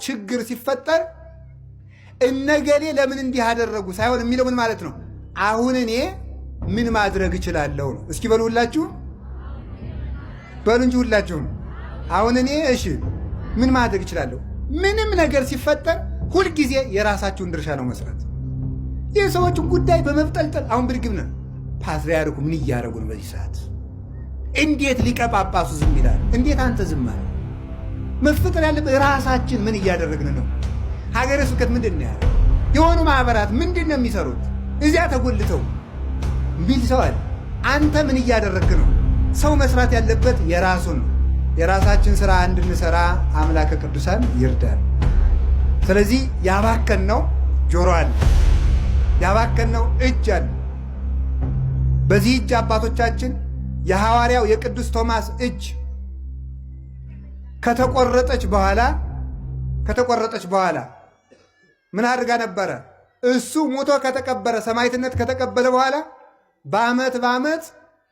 ችግር ሲፈጠር እነገሌ ለምን እንዲህ አደረጉ ሳይሆን የሚለው ምን ማለት ነው? አሁን እኔ ምን ማድረግ እችላለሁ ነው። እስኪ በሉ ሁላችሁ በሉ እንጂ ሁላችሁም አሁን እኔ እሺ ምን ማድረግ እችላለሁ? ምንም ነገር ሲፈጠር ሁልጊዜ የራሳችሁን ድርሻ ነው መስራት። የሰዎችን ጉዳይ በመብጠልጠል አሁን ብድግም ነው። ፓትርያርኩ ምን እያደረጉ ነው በዚህ ሰዓት? እንዴት ሊቀ ጳጳሱ ዝም ይላል? እንዴት አንተ ዝም አለ? መፈጠር ያለበት ራሳችን ምን እያደረግን ነው? ሀገረ ስብከት ምንድን ነው ያለው? የሆኑ ማህበራት ምንድን ነው የሚሰሩት? እዚያ ተጎልተው ሚል ሰው አለ። አንተ ምን እያደረግህ ነው? ሰው መስራት ያለበት የራሱን ነው። የራሳችን ስራ እንድንሰራ አምላከ ቅዱሳን ይርዳል። ስለዚህ ያባከነው ጆሮ አለ፣ ያባከነው እጅ አለ። በዚህ እጅ አባቶቻችን የሐዋርያው የቅዱስ ቶማስ እጅ ከተቆረጠች በኋላ ምን አድርጋ ነበረ? እሱ ሞቶ ከተቀበረ ሰማዕትነት ከተቀበለ በኋላ በዓመት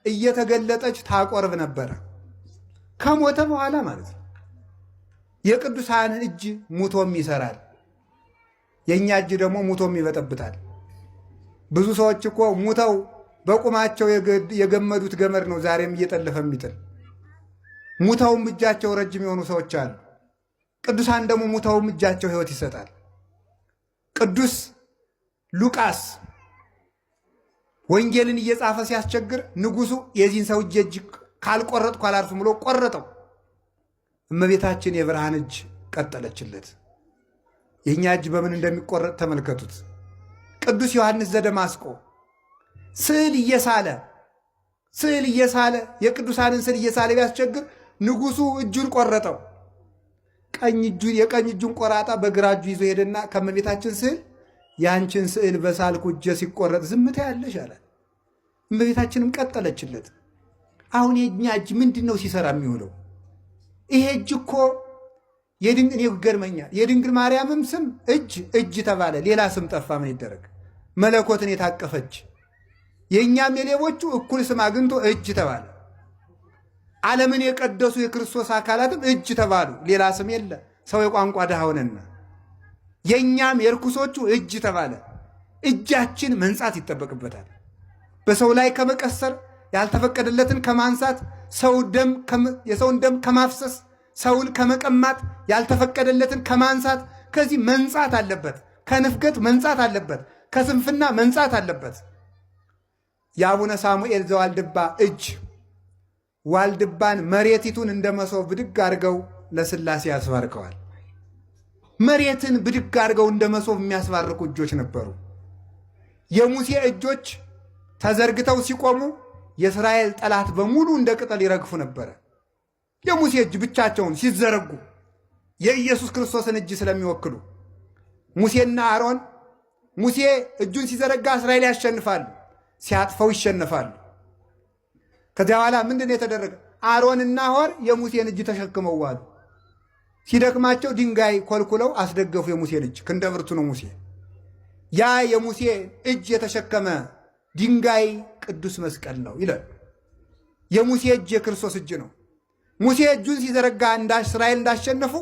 እየተገለጠች ታቆርብ ነበረ። ከሞተ በኋላ ማለት ነው። የቅዱሳን እጅ ሙቶም ይሰራል፣ የእኛ እጅ ደግሞ ሙቶም ይበጠብጣል። ብዙ ሰዎች እኮ ሙተው በቁማቸው የገመዱት ገመድ ነው ዛሬም እየጠለፈ የሚጥል። ሙተውም እጃቸው ረጅም የሆኑ ሰዎች አሉ። ቅዱሳን ደግሞ ሙተውም እጃቸው ሕይወት ይሰጣል። ቅዱስ ሉቃስ ወንጌልን እየጻፈ ሲያስቸግር ንጉሡ የዚህን ሰው እጅ ካልቆረጥኩ አላርፍም ብሎ ቆረጠው። እመቤታችን የብርሃን እጅ ቀጠለችለት። የእኛ እጅ በምን እንደሚቆረጥ ተመልከቱት። ቅዱስ ዮሐንስ ዘደማስቆ ስዕል እየሳለ የቅዱሳንን ስዕል እየሳለ ቢያስቸግር ንጉሡ እጁን ቆረጠው። የቀኝ እጁን ቆራጣ በግራ እጁ ይዞ ሄደና ከእመቤታችን ስዕል ያንቺን ስዕል በሳልኩ እጄ ሲቆረጥ ዝምታ ያለሽ አላት። እመቤታችንም ቀጠለችለት። አሁን የእኛ እጅ ምንድን ነው ሲሰራ የሚውለው? ይሄ እጅ እኮ እኔ ይገርመኛል። የድንግል ማርያምም ስም እጅ ተባለ፣ ሌላ ስም ጠፋ። ምን ይደረግ? መለኮትን የታቀፈች የእኛም የሌቦቹ እኩል ስም አግኝቶ እጅ ተባለ። ዓለምን የቀደሱ የክርስቶስ አካላትም እጅ ተባሉ፣ ሌላ ስም የለ። ሰው የቋንቋ ድሃ ሆነና የእኛም የርኩሶቹ እጅ ተባለ። እጃችን መንጻት ይጠበቅበታል። በሰው ላይ ከመቀሰር፣ ያልተፈቀደለትን ከማንሳት፣ የሰውን ደም ከማፍሰስ፣ ሰውን ከመቀማት፣ ያልተፈቀደለትን ከማንሳት፣ ከዚህ መንጻት አለበት። ከንፍገት መንጻት አለበት። ከስንፍና መንጻት አለበት። የአቡነ ሳሙኤል ዘዋልድባ እጅ ዋልድባን መሬቲቱን እንደ መሶብ ብድግ አድርገው ለሥላሴ ያስባርከዋል። መሬትን ብድግ አድርገው እንደ መሶብ የሚያስባርኩ እጆች ነበሩ። የሙሴ እጆች ተዘርግተው ሲቆሙ የእስራኤል ጠላት በሙሉ እንደ ቅጠል ይረግፉ ነበረ። የሙሴ እጅ ብቻቸውን ሲዘረጉ የኢየሱስ ክርስቶስን እጅ ስለሚወክሉ ሙሴና አሮን ሙሴ እጁን ሲዘረጋ እስራኤል ያሸንፋሉ፣ ሲያጥፈው ይሸነፋሉ። ከዚያ በኋላ ምንድን የተደረገ? አሮንና ሆር የሙሴን እጅ ተሸክመው ዋሉ። ሲደክማቸው ድንጋይ ኮልኩለው አስደገፉ የሙሴን እጅ። ክንደ ብርቱ ነው ሙሴ። ያ የሙሴ እጅ የተሸከመ ድንጋይ ቅዱስ መስቀል ነው ይላል። የሙሴ እጅ የክርስቶስ እጅ ነው። ሙሴ እጁን ሲዘረጋ እስራኤል እንዳሸነፉ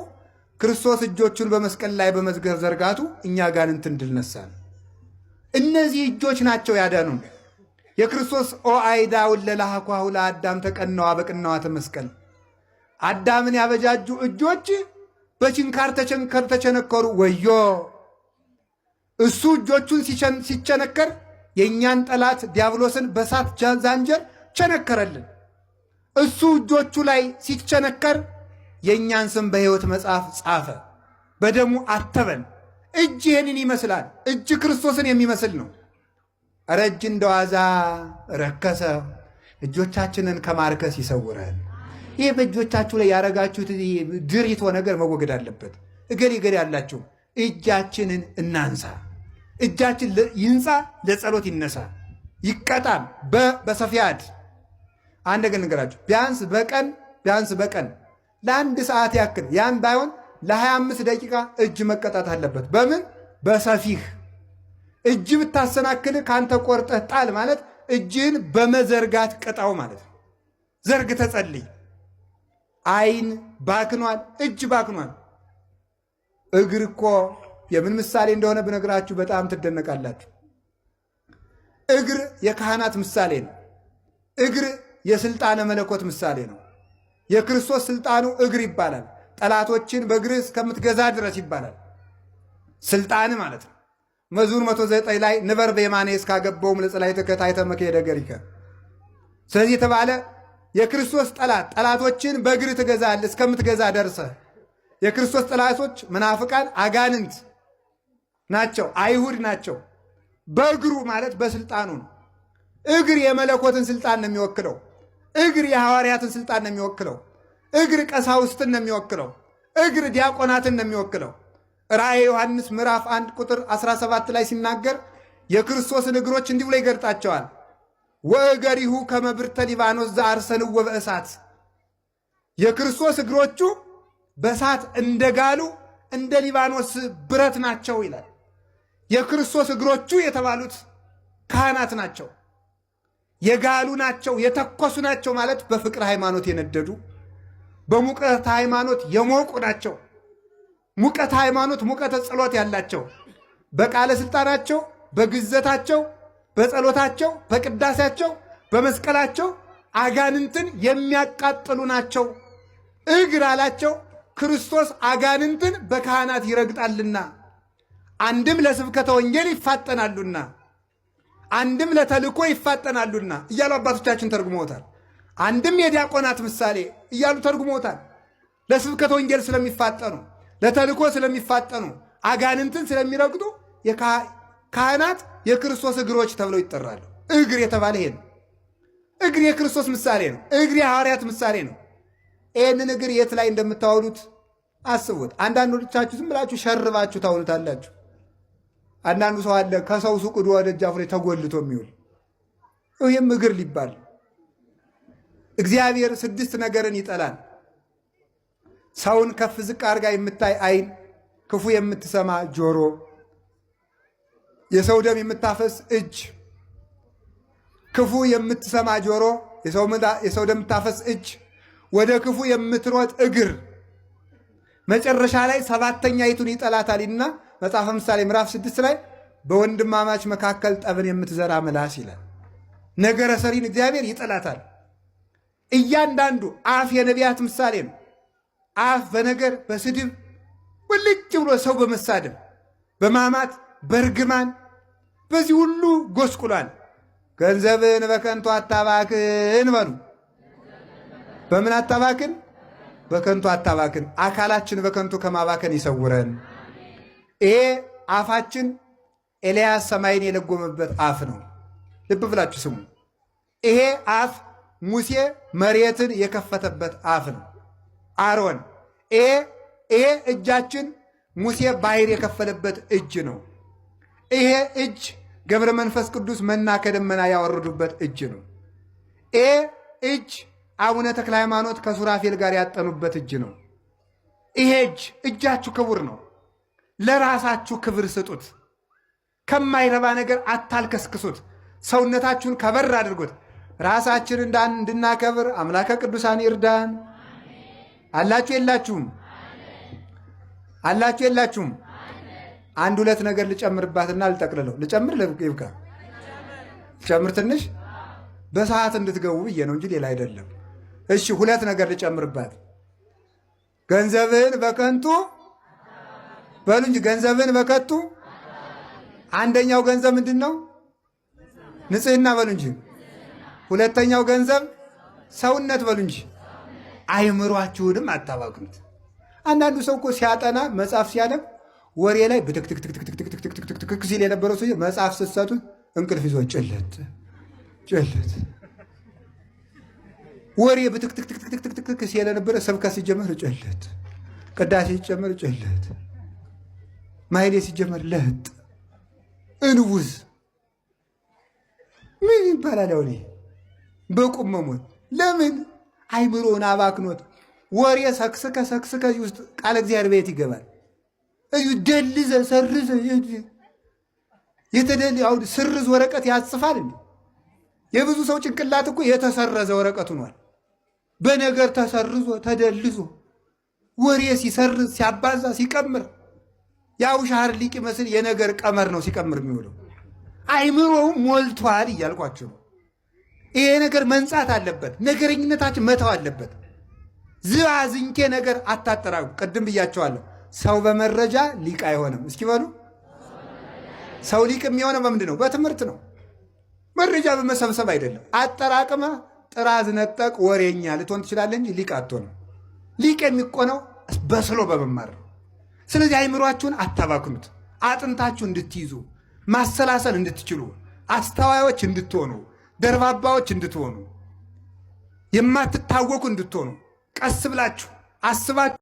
ክርስቶስ እጆቹን በመስቀል ላይ በመዝገር ዘርጋቱ እኛ አጋንንትን ድል ነሳን። እነዚህ እጆች ናቸው ያዳኑን። የክርስቶስ ኦአይዳ ወለላሃኳሁ ለአዳም ተቀነዋ በቅነዋተ መስቀል። አዳምን ያበጃጁ እጆች በችንካር ተቸነከሩ። ወዮ! እሱ እጆቹን ሲቸነከር የእኛን ጠላት ዲያብሎስን በሳት ዛንጀር ቸነከረልን። እሱ እጆቹ ላይ ሲቸነከር የእኛን ስም በሕይወት መጽሐፍ ጻፈ፣ በደሙ አተበን። እጅ ይህንን ይመስላል። እጅ ክርስቶስን የሚመስል ነው። ኧረ እጅ እንደዋዛ ረከሰ። እጆቻችንን ከማርከስ ይሰውረን። ይህ በእጆቻችሁ ላይ ያረጋችሁት ድሪቶ ነገር መወገድ አለበት። እገሌ ያላችሁ እጃችንን እናንሳ። እጃችን ይንጻ፣ ለጸሎት ይነሳ፣ ይቀጣም። በሰፊያድ አንድ ነገር ንገራችሁ። ቢያንስ በቀን ለአንድ ሰዓት ያክል ያን ባይሆን ለ25 ደቂቃ እጅ መቀጣት አለበት። በምን? በሰፊህ እጅ ብታሰናክል ካንተ ቆርጠህ ጣል ማለት እጅህን በመዘርጋት ቅጣው ማለት ነው። ዘርግተህ ጸልይ። ዓይን ባክኗል፣ እጅ ባክኗል። እግር እኮ የምን ምሳሌ እንደሆነ ብነግራችሁ በጣም ትደነቃላችሁ። እግር የካህናት ምሳሌ ነው። እግር የስልጣነ መለኮት ምሳሌ ነው። የክርስቶስ ስልጣኑ እግር ይባላል። ጠላቶችን በእግር እስከምትገዛ ድረስ ይባላል። ስልጣን ማለት ነው። መዝሙር 109 ላይ ንበር በየማኔ እስካገባውም ለጸላይ ተከታይተ መከደ ገሪከ። ስለዚህ የተባለ የክርስቶስ ጠላቶችን በእግር ትገዛለህ እስከምትገዛ ደርሰ። የክርስቶስ ጠላቶች መናፍቃን አጋንንት ናቸው፣ አይሁድ ናቸው። በእግሩ ማለት በስልጣኑ ነው። እግር የመለኮትን ስልጣን ነው የሚወክለው። እግር የሐዋርያትን ስልጣን ነው የሚወክለው። እግር ቀሳውስትን ነው የሚወክለው። እግር ዲያቆናትን ነው የሚወክለው። ራእየ ዮሐንስ ምዕራፍ 1 ቁጥር 17 ላይ ሲናገር የክርስቶስን እግሮች እንዲህ ብሎ ይገልጣቸዋል። ወእገሪሁ ከመ ብርተ ሊባኖስ ዘአርሰንዎ በእሳት። የክርስቶስ እግሮቹ በእሳት እንደጋሉ እንደ ሊባኖስ ብረት ናቸው ይላል። የክርስቶስ እግሮቹ የተባሉት ካህናት ናቸው። የጋሉ ናቸው፣ የተኮሱ ናቸው ማለት በፍቅር ሃይማኖት የነደዱ በሙቀት ሃይማኖት የሞቁ ናቸው። ሙቀት ሃይማኖት፣ ሙቀተ ጸሎት ያላቸው በቃለ ስልጣናቸው፣ በግዘታቸው፣ በጸሎታቸው፣ በቅዳሴያቸው፣ በመስቀላቸው አጋንንትን የሚያቃጥሉ ናቸው። እግር አላቸው ክርስቶስ አጋንንትን በካህናት ይረግጣልና፣ አንድም ለስብከተ ወንጌል ይፋጠናሉና፣ አንድም ለተልእኮ ይፋጠናሉና እያሉ አባቶቻችን ተርጉመውታል። አንድም የዲያቆናት ምሳሌ እያሉ ተርጉመውታል። ለስብከተ ወንጌል ስለሚፋጠኑ፣ ለተልእኮ ስለሚፋጠኑ፣ አጋንንትን ስለሚረግጡ ካህናት የክርስቶስ እግሮች ተብለው ይጠራሉ። እግር የተባለ ይሄ ነው። እግር የክርስቶስ ምሳሌ ነው። እግር የሐዋርያት ምሳሌ ነው። ይህንን እግር የት ላይ እንደምታውሉት አስቡት። አንዳንዶቻችሁ ዝም ብላችሁ ሸርባችሁ ታውሉታላችሁ። አንዳንዱ ሰው አለ ከሰው ሱቅ ዶ ደጃፉ ላይ ተጎልቶ የሚውል ይህም እግር ሊባል። እግዚአብሔር 6 ነገርን ይጠላል። ሰውን ከፍ ዝቅ አድርጋ የምታይ ዓይን፣ ክፉ የምትሰማ ጆሮ፣ የሰው ደም የምታፈስ እጅ። ክፉ የምትሰማ ጆሮ፣ የሰው ደም የምታፈስ እጅ፣ ወደ ክፉ የምትሮጥ እግር፣ መጨረሻ ላይ 7ተኛይቱን ይጠላታልና መጽሐፈ ምሳሌ ምዕራፍ 6 ላይ በወንድማማች መካከል ጠብን የምትዘራ ምላስ ይላል። ነገረ ሰሪን እግዚአብሔር ይጠላታል። እያንዳንዱ አፍ የነቢያት ምሳሌ ነው። አፍ በነገር በስድብ ውልጭ ብሎ ሰው በመሳደብ በማማት በርግማን በዚህ ሁሉ ጎስቁሏል። ገንዘብን በከንቱ አታባክን በሉ። በምን አታባክን? በከንቱ አታባክን። አካላችን በከንቱ ከማባከን ይሰውረን። ይሄ አፋችን ኤልያስ ሰማይን የለጎመበት አፍ ነው። ልብ ብላችሁ ስሙ። ይሄ አፍ ሙሴ መሬትን የከፈተበት አፍ ነው። አሮን ይሄ እጃችን ሙሴ ባሕር የከፈለበት እጅ ነው። ይሄ እጅ ገብረ መንፈስ ቅዱስ መና ከደመና ያወረዱበት እጅ ነው። ይሄ እጅ አቡነ ተክለ ሃይማኖት ከሱራፌል ጋር ያጠኑበት እጅ ነው። ይሄ እጃችሁ ክቡር ነው። ለራሳችሁ ክብር ስጡት። ከማይረባ ነገር አታልከስክሱት። ሰውነታችሁን ከበር አድርጉት። ራሳችን እንድናከብር አምላከ ቅዱሳን ይርዳን። አላችሁ የላችሁም? አላችሁ የላችሁም? 1-2 ነገር ልጨምርባትና ልጠቅልለው። ልጨምር ይብቃ። ልጨምር ትንሽ በሰዓት እንድትገቡ ብዬ ነው እንጂ ሌላ አይደለም። እሺ 2 ነገር ልጨምርባት። ገንዘብን በከንቱ በሉ እንጂ ገንዘብን በከንቱ። አንደኛው ገንዘብ ምንድን ነው? ንጽህና በሉ እንጂ። ሁለተኛው ገንዘብ ሰውነት በሉ እንጂ። አይምሯችሁንም አታባክኑት። አንዳንዱ ሰው እኮ ሲያጠና መጽሐፍ ሲያነብ ወሬ ላይ ብትክትክትክትክትክትክትክ ሲል የነበረው ሰው መጽሐፍ ስትሰጡት እንቅልፍ ይዞ ጭለት ጭለት ወሬ ብትክትክትክትክትክ ሲል የነበረ ስብከት ሲጀመር ጭለት፣ ቅዳሴ ሲጀመር ጭለት፣ ማይሌ ሲጀመር ለጥ እንውዝ ምን ይባላል? አሁን በቁም መሞት ለምን? አይምሮን አባክኖት ወሬ ሰክስከ እዚህ ውስጥ ቃለ እግዚአብሔር ቤት ይገባል። እዩ ደልዘ ሰርዘ የተደል አሁን ስርዝ ወረቀት ያጽፋል እንዴ? የብዙ ሰው ጭንቅላት እኮ የተሰረዘ ወረቀት ሆኗል። በነገር ተሰርዞ ተደልዞ ወሬ ሲሰርዝ ሲያባዛ ሲቀምር ያው ሻር ሊቅ ይመስል የነገር ቀመር ነው ሲቀምር የሚውለው። አይምሮው ሞልቷል እያልኳቸው ነው። ይሄ ነገር መንጻት አለበት። ነገረኝነታችን መተው አለበት። ዝባዝንኬ ነገር አታጠራቁ። ቅድም ብያቸዋለሁ። ሰው በመረጃ ሊቅ አይሆንም። እስኪ በሉ። ሰው ሊቅ የሚሆነው በምንድን ነው? በትምህርት ነው። መረጃ በመሰብሰብ አይደለም። አጠራቅመ ጥራዝ ነጠቅ ወሬኛ ልትሆን ትችላለህ እንጂ ሊቅ አትሆንም። ሊቅ የሚቆነው በስሎ በመማር ነው። ስለዚህ አይምሯችሁን አታባክኑት። አጥንታችሁ እንድትይዙ፣ ማሰላሰል እንድትችሉ፣ አስተዋዮች እንድትሆኑ፣ ደርባባዎች እንድትሆኑ፣ የማትታወቁ እንድትሆኑ ቀስ ብላችሁ አስባችሁ